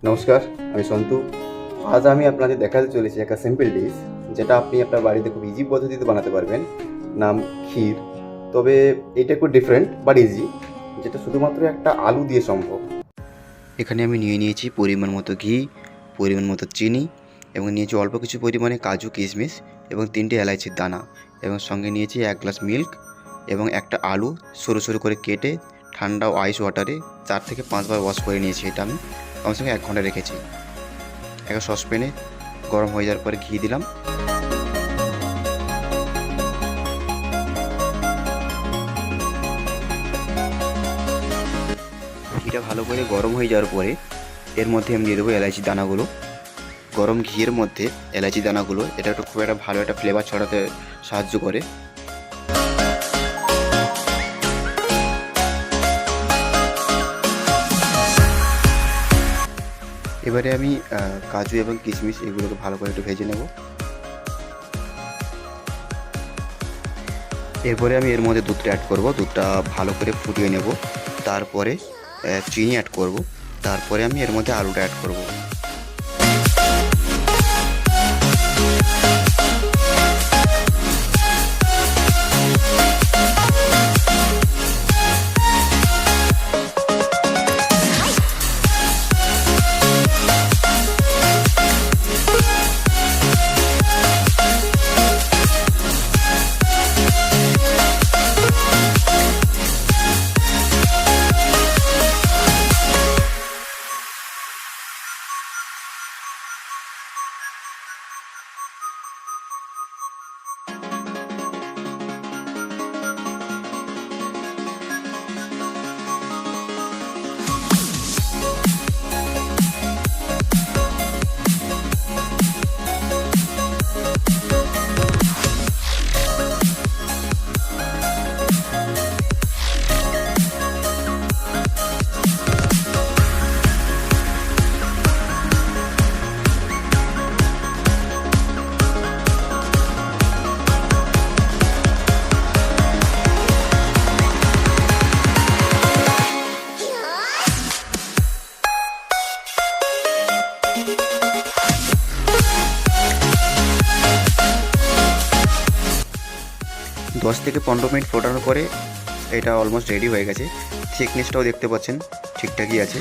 নমস্কার, আমি সন্তু। আজ আমি আপনাদের দেখাতে চলেছি একটা সিম্পল ডিশ, যেটা আপনি আপনার বাড়িতে খুব ইজি পদ্ধতিতে বানাতে পারবেন। নাম ক্ষীর। তবে এটা একটু ডিফারেন্ট বাট ইজি, যেটা শুধুমাত্র একটা আলু দিয়ে সম্ভব। এখানে আমি নিয়ে নিয়েছি পরিমাণ মতো ঘি, পরিমাণ মতো চিনি এবং নিয়েছি অল্প কিছু পরিমাণে কাজু কিশমিশ এবং 3টে এলাচির দানা, এবং সঙ্গে নিয়েছি 1 গ্লাস মিল্ক এবং একটা আলু সরু সরু করে কেটে ঠান্ডা আইস ওয়াটারে 4 থেকে 5 বার ওয়াশ করে নিয়েছি। এটা আমি কমসে কম 1 ঘন্টা রেখেছি। একটা সসপ্যানে গরম হয়ে যাওয়ার পরে ঘি দিলাম। ঘিটা ভালো করে গরম হয়ে যাওয়ার পরে এর মধ্যে আমি দিয়ে দেবো এলাচি দানাগুলো। গরম ঘিয়ের মধ্যে এলাচি দানাগুলো এটা একটু খুব একটা ভালো একটা ফ্লেভার ছড়াতে সাহায্য করে। এবারে আমি কাজু এবং কিশমিশ এগুলোকে ভালো করে একটু ভেজে নেব। এরপরে আমি এর মধ্যে দুধটা অ্যাড করব। দুধটা ভালো করে ফুটিয়ে নেব। তারপরে চিনি অ্যাড করব। তারপরে আমি এর মধ্যে আলুটা অ্যাড করব। দশ থেকে 15 মিনিট ফোটানোর পরে এটা অলমোস্ট রেডি হয়ে গেছে। থিকনেসটাও দেখতে পাচ্ছেন ঠিকঠাকই আছে।